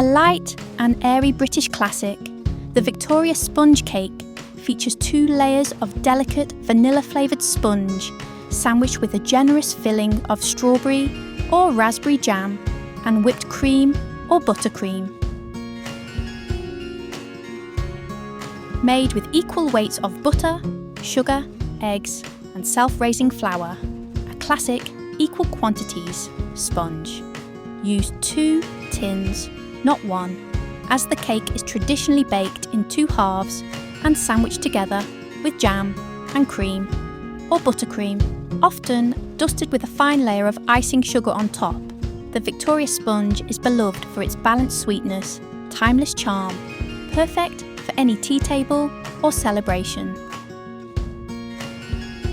A light and airy British classic, the Victoria sponge cake features 2 layers of delicate vanilla-flavoured sponge sandwiched with a generous filling of strawberry or raspberry jam and whipped cream or buttercream. Made with equal weights of butter, sugar, eggs and self-raising flour, a classic equal quantities sponge. Use 2 tins, not 1, as the cake is traditionally baked in 2 halves and sandwiched together with jam and cream or buttercream, often dusted with a fine layer of icing sugar on top. The Victoria sponge is beloved for its balanced sweetness, timeless charm, perfect for any tea table or celebration.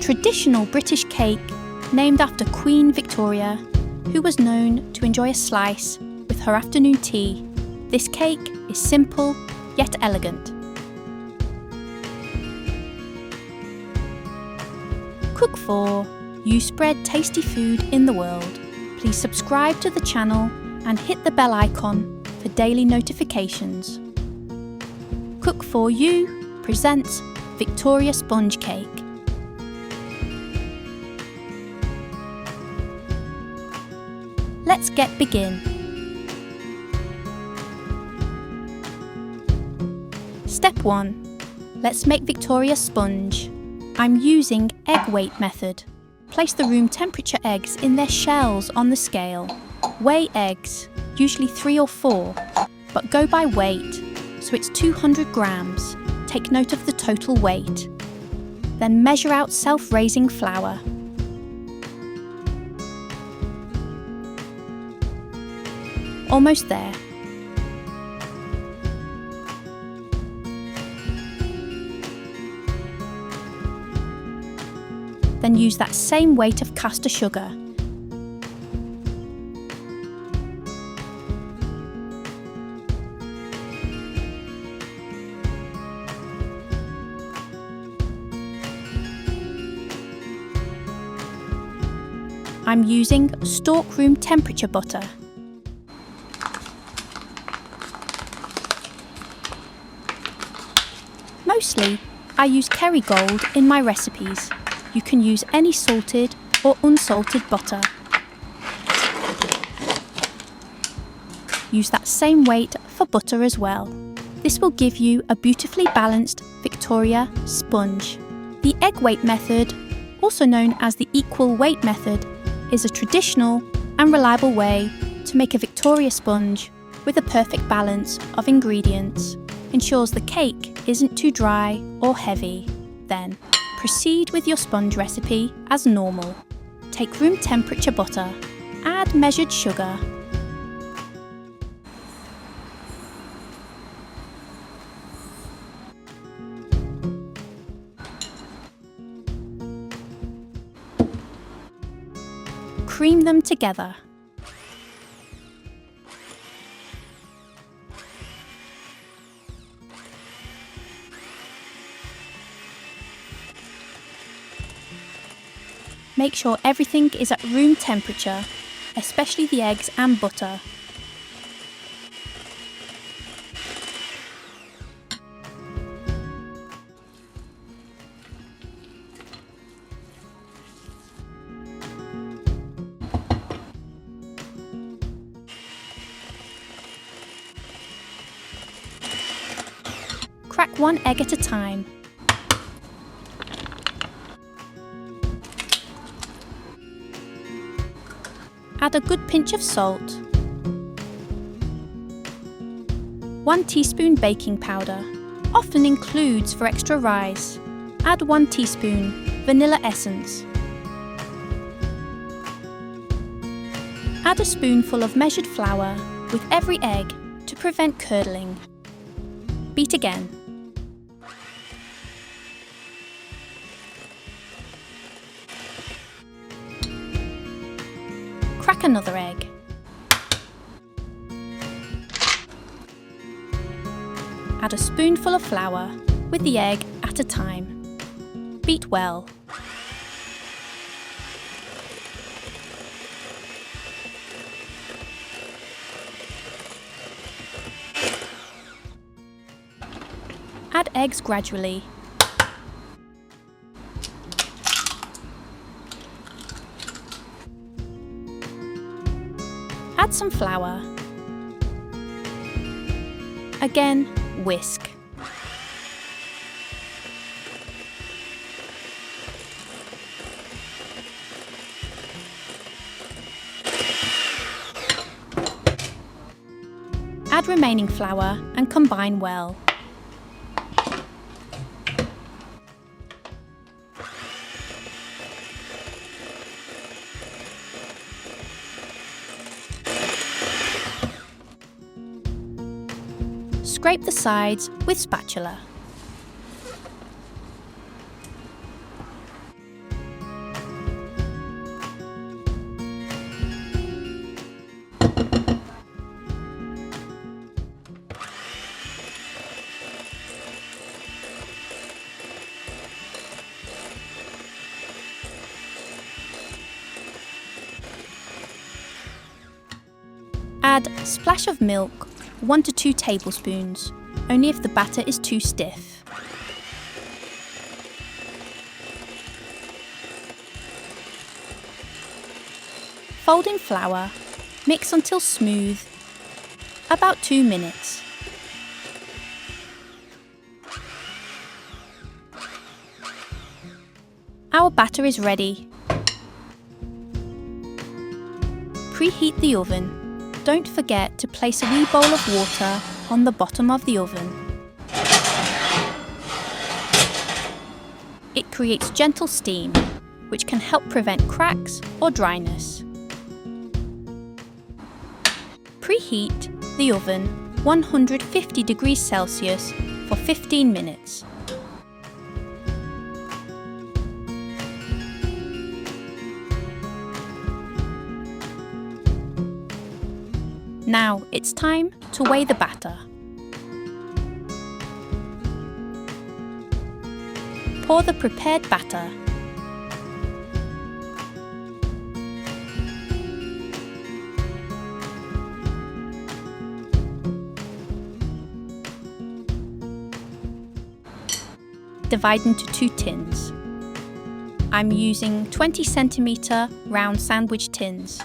Traditional British cake named after Queen Victoria, who was known to enjoy a slice with her afternoon tea. This cake is simple yet elegant. Cook for you spread tasty food in the world. Please subscribe to the channel and hit the bell icon for daily notifications. Cook for You presents Victoria sponge cake. Let's get begin. Step 1. Let's make Victoria sponge. I'm using egg weight method. Place the room temperature eggs in their shells on the scale. Weigh eggs, usually 3 or 4, but go by weight, so it's 200 grams. Take note of the total weight. Then measure out self-raising flour. Almost there. Then use that same weight of caster sugar. I'm using storeroom temperature butter. Mostly, I use Kerrygold in my recipes. You can use any salted or unsalted butter. Use that same weight for butter as well. This will give you a beautifully balanced Victoria sponge. The egg weight method, also known as the equal weight method, is a traditional and reliable way to make a Victoria sponge with a perfect balance of ingredients. Ensures the cake isn't too dry or heavy. Then, proceed with your sponge recipe as normal. Take room temperature butter, add measured sugar, cream them together. Make sure everything is at room temperature, especially the eggs and butter. Crack 1 egg at a time. Add a good pinch of salt, 1 teaspoon baking powder, often includes for extra rise. Add 1 teaspoon vanilla essence. Add a spoonful of measured flour with every egg to prevent curdling. Beat again. Crack another egg. Add a spoonful of flour with the egg at a time. Beat well. eggs gradually. Add some flour. Again, whisk. Add remaining flour and combine well. Scrape the sides with spatula. Add splash of milk, 1 to 2 tablespoons, only if the batter is too stiff. Fold in flour, mix until smooth, about 2 minutes. Our batter is ready. Preheat the oven. Don't forget to place a wee bowl of water on the bottom of the oven. It creates gentle steam, which can help prevent cracks or dryness. Preheat the oven 150 degrees Celsius for 15 minutes. Now it's time to weigh the batter. Pour the prepared batter. Divide into 2 tins. I'm using 20cm round sandwich tins.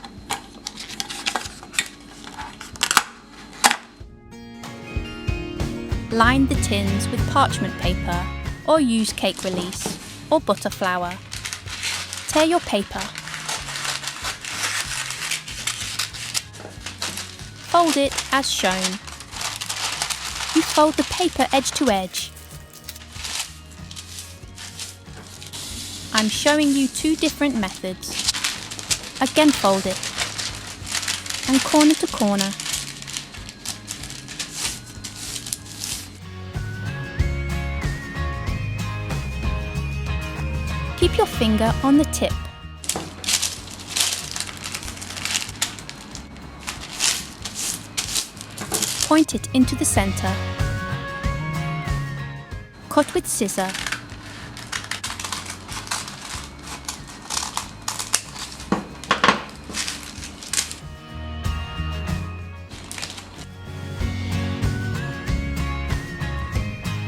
Line the tins with parchment paper or use cake release or butter flour. Tear your paper. Fold it as shown. You fold the paper edge to edge. I'm showing you 2 different methods. Again fold it and corner to corner. Keep your finger on the tip. Point it into the center. Cut with scissor.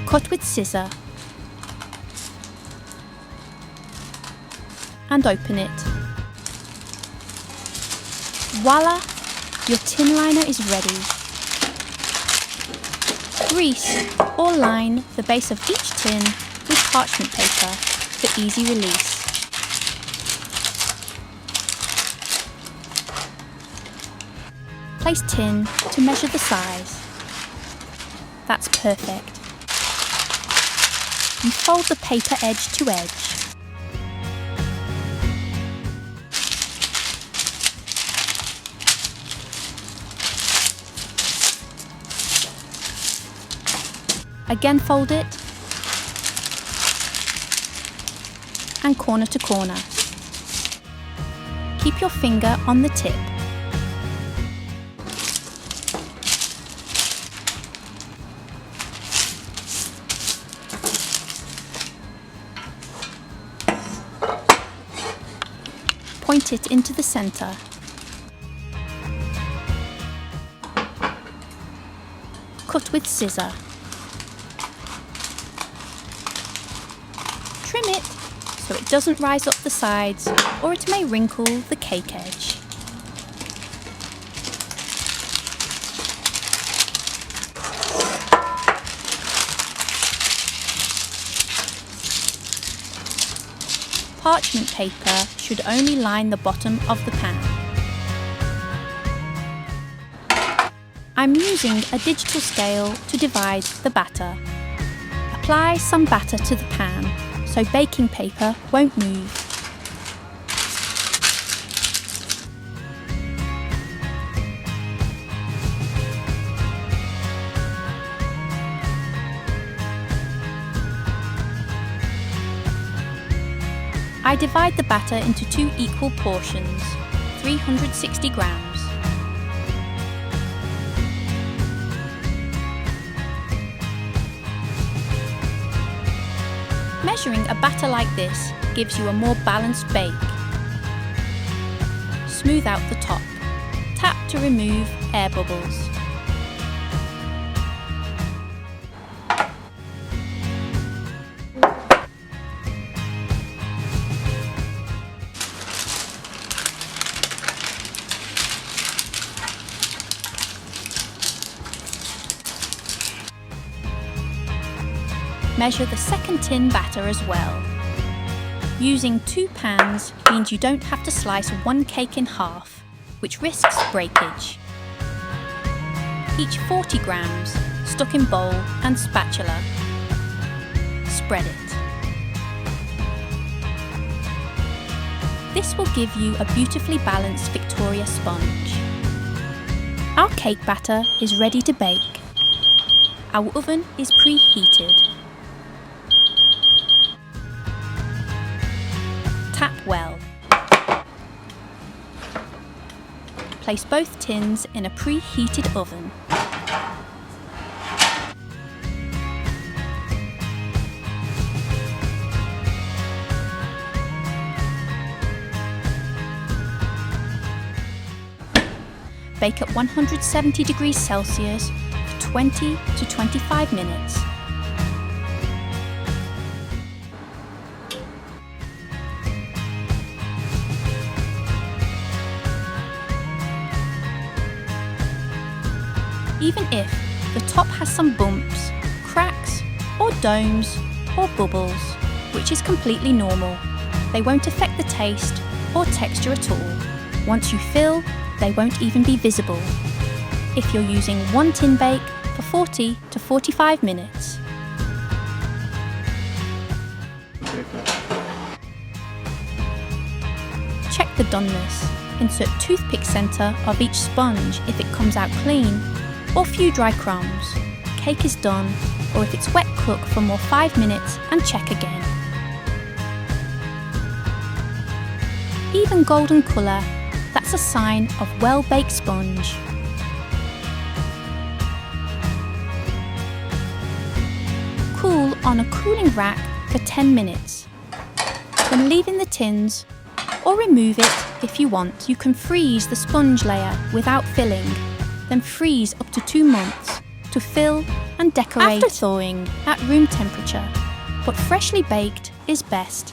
Cut with scissor. And open it. Voila! Your tin liner is ready. Grease or line the base of each tin with parchment paper for easy release. Place tin to measure the size. That's perfect. And fold the paper edge to edge. Again fold it and corner to corner. Keep your finger on the tip. Point it into the center. Cut with scissor. so it doesn't rise up the sides or it may wrinkle the cake edge. Parchment paper should only line the bottom of the pan. I'm using a digital scale to divide the batter. Apply some batter to the pan so baking paper won't move. I divide the batter into 2 equal portions, 360 grams. Measuring a batter like this gives you a more balanced bake. Smooth out the top. Tap to remove air bubbles. Measure the second tin batter as well. Using 2 pans means you don't have to slice one cake in half, which risks breakage. Each 40 grams, stuck in bowl and spatula. Spread it. This will give you a beautifully balanced Victoria sponge. Our cake batter is ready to bake. Our oven is preheated. Tap well. Place both tins in a preheated oven. Bake at 170 degrees Celsius for 20 to 25 minutes. Even if the top has some bumps, cracks, or domes, or bubbles, which is completely normal, they won't affect the taste or texture at all. Once you fill, they won't even be visible. If you're using 1 tin bake for 40 to 45 minutes. Check the doneness. Insert toothpick centre of each sponge if it comes out clean, or few dry crumbs. Cake is done, or if it's wet, cook for more 5 minutes and check again. Even golden colour, that's a sign of well-baked sponge. Cool on a cooling rack for 10 minutes. Then leave in the tins, or remove it if you want. You can freeze the sponge layer without filling. Then freeze up to 2 months to fill and decorate after thawing at room temperature, but freshly baked is best.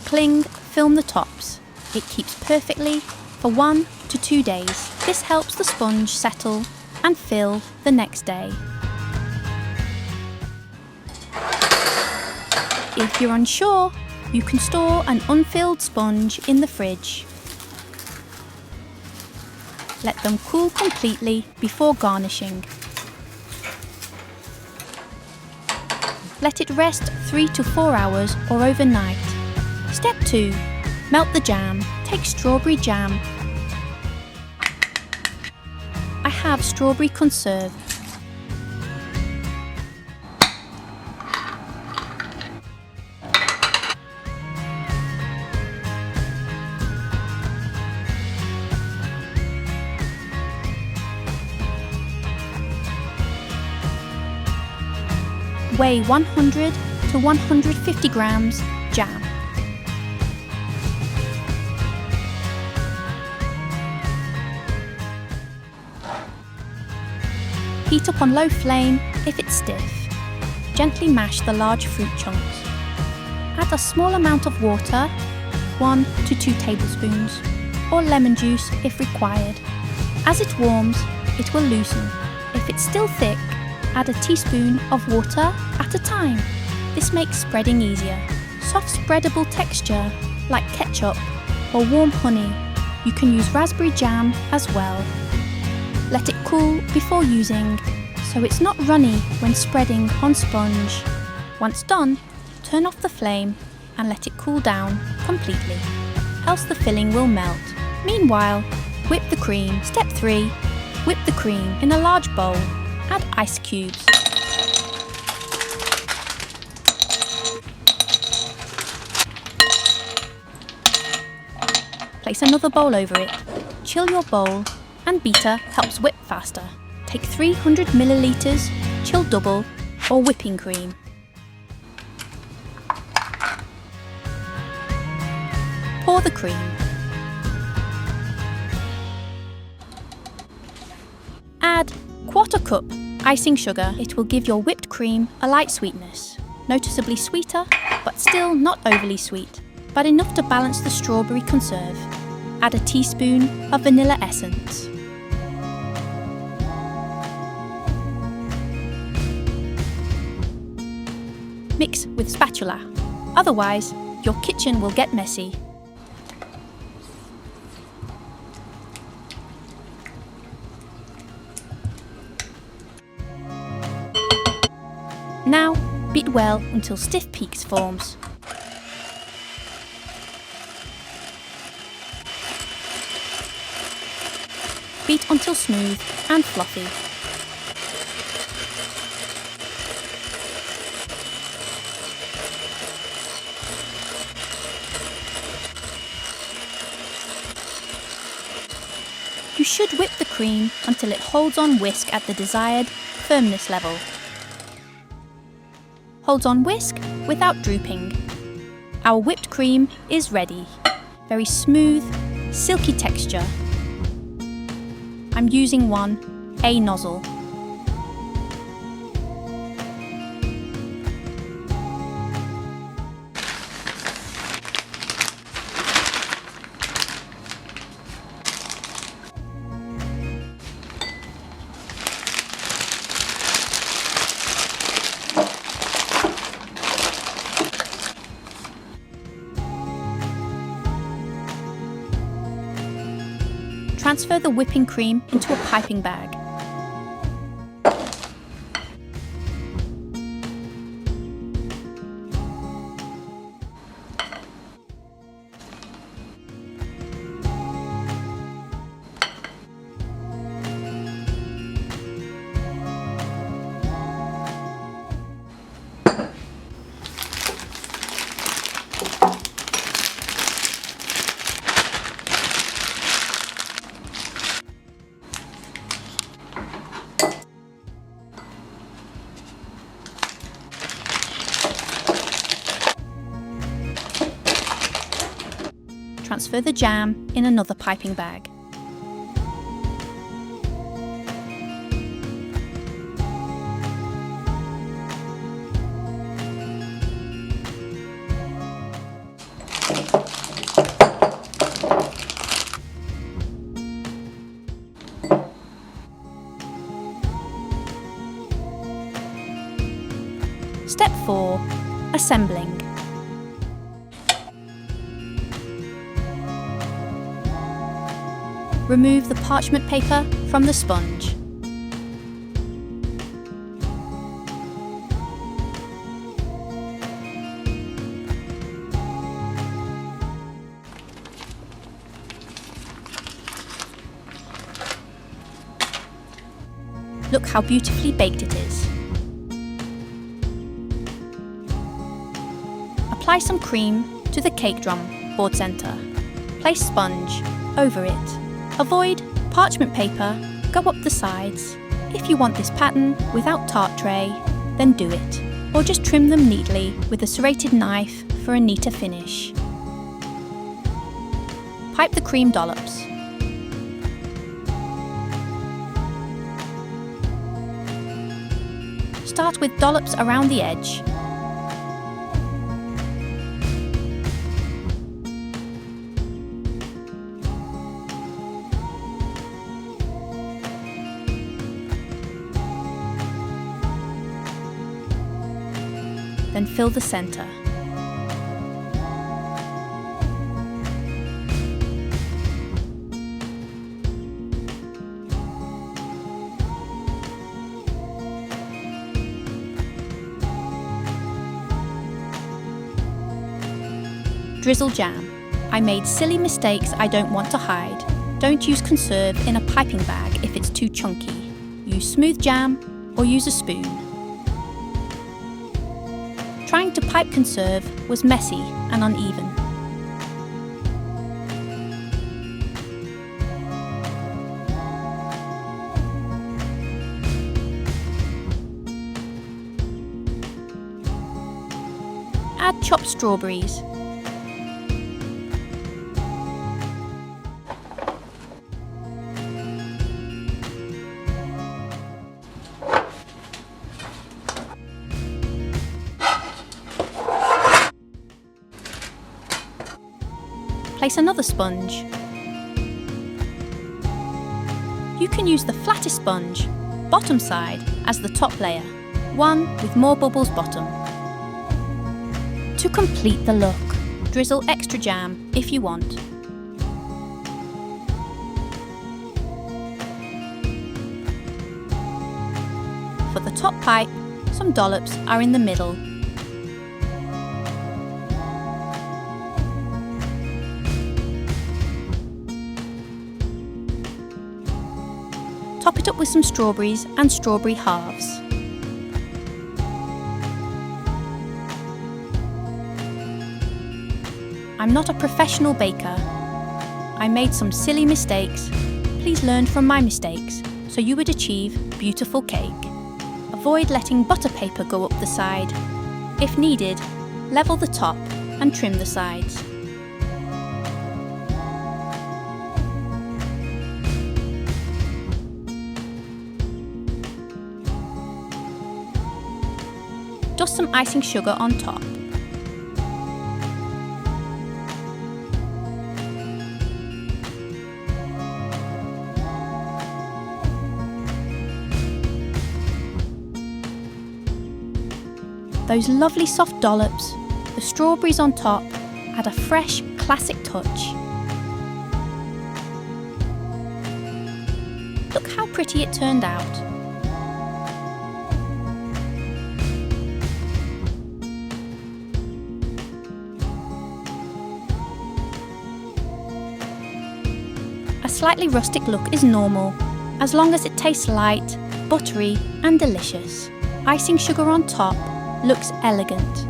Film the tops. It keeps perfectly for 1 to 2 days. This helps the sponge settle and fill the next day. If you're unsure, you can store an unfilled sponge in the fridge. Let them cool completely before garnishing. Let it rest 3 to 4 hours or overnight. Step 2. Melt the jam. Take strawberry jam. I have strawberry conserve. Weigh 100 to 150 grams jam. Heat up on low flame if it's stiff. Gently mash the large fruit chunks. Add Add a small amount of water, 1 to 2 tablespoons, or lemon juice if required. As it warms, it will loosen. If it's still thick, add a teaspoon of water at a time. This makes spreading easier. Soft spreadable texture like ketchup or warm honey. You can use raspberry jam as well. Let it cool before using, so it's not runny when spreading on sponge. Once done, turn off the flame and let it cool down completely, else the filling will melt. Meanwhile, whip the cream. Step 3. Whip the cream in a large bowl. Add ice cubes. Place another bowl over it. Chill your bowl, and beater helps whip faster. Take 300 milliliters, chill double, or whipping cream. Pour the cream. Add 1/4 cup icing sugar. It will give your whipped cream a light sweetness, noticeably sweeter, but still not overly sweet, but enough to balance the strawberry conserve. Add a teaspoon of vanilla essence. Mix with spatula, otherwise your kitchen will get messy. Now, beat well until stiff peaks forms. Beat until smooth and fluffy. You should whip the cream until it holds on whisk at the desired firmness level. Holds on whisk without drooping. Our whipped cream is ready. Very smooth, silky texture. I'm using one A nozzle. Transfer the whipping cream into a piping bag. Transfer the jam in another piping bag. Step 4. Assembling. Remove the parchment paper from the sponge. Look how beautifully baked it is. Apply some cream to the cake drum board centre. Place sponge over it. Avoid parchment paper, go up the sides. If you want this pattern without tart tray, then do it. Or just trim them neatly with a serrated knife for a neater finish. Pipe the cream dollops. Start with dollops around the edge. then fill the centre. Drizzle jam. I made silly mistakes I don't want to hide. Don't use conserve in a piping bag if it's too chunky. Use smooth jam or use a spoon. Trying to pipe conserve was messy and uneven. Add chopped strawberries. Place another sponge. You can use the flattest sponge, bottom side, as the top layer, one with more bubbles bottom. To complete the look, drizzle extra jam if you want. For the top pipe, some dollops are in the middle. Top it up with some strawberries and strawberry halves. I'm not a professional baker. I made some silly mistakes. Please learn from my mistakes so you would achieve beautiful cake. Avoid letting butter paper go up the side. If needed, level the top and trim the sides. Dust some icing sugar on top. Those lovely soft dollops, the strawberries on top, add a fresh, classic touch. Look how pretty it turned out. A slightly rustic look is normal, as long as it tastes light, buttery and delicious. Icing sugar on top looks elegant.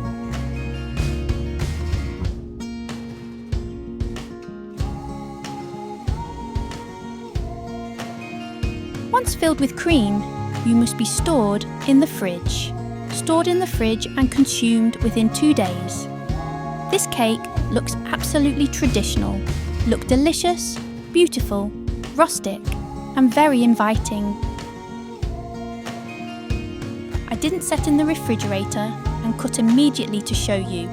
Once filled with cream, you must be stored in the fridge. Stored in the fridge and consumed within 2 days. This cake looks absolutely traditional. Look delicious, beautiful, rustic, and very inviting. I didn't set in the refrigerator and cut immediately to show you.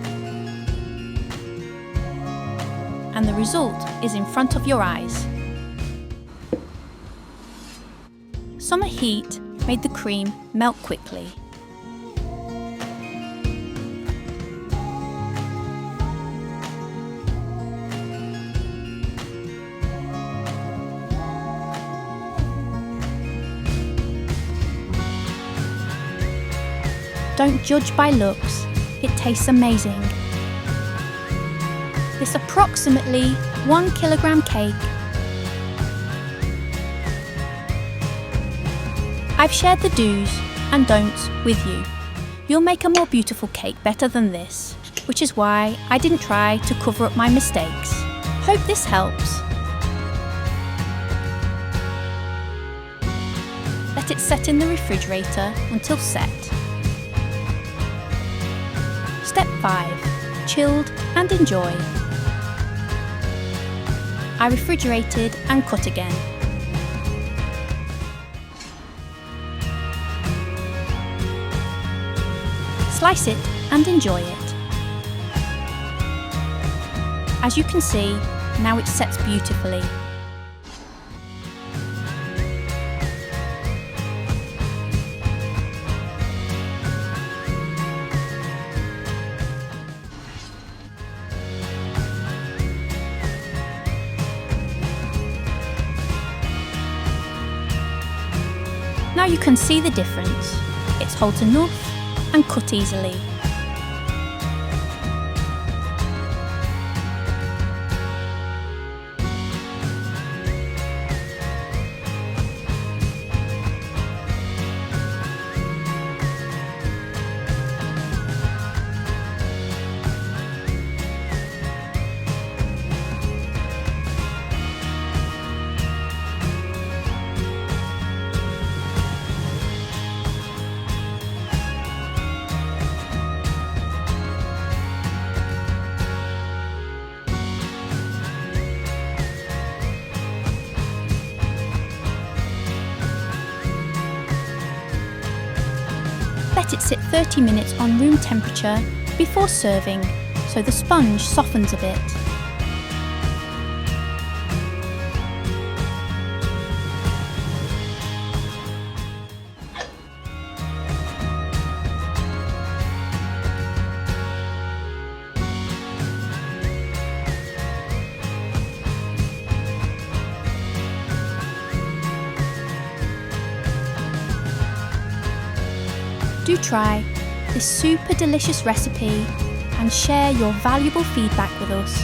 And the result is in front of your eyes. Summer heat made the cream melt quickly. Don't judge by looks, it tastes amazing. This approximately 1 kilogram cake. I've shared the do's and don'ts with you. You'll make a more beautiful cake better than this, which is why I didn't try to cover up my mistakes. Hope this helps. Let it set in the refrigerator until set. Step 5. Chilled and enjoy. I refrigerated and cut again. Slice it and enjoy it. As you can see, now it sets beautifully. you can see the difference. It's holds enough and cut easily. Let it sit 30 minutes on room temperature before serving, so the sponge softens a bit. Do try this super delicious recipe and share your valuable feedback with us.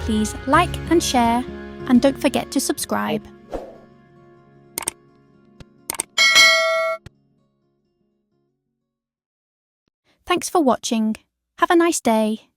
Please like and share, and don't forget to subscribe. Thanks for watching. Have a nice day.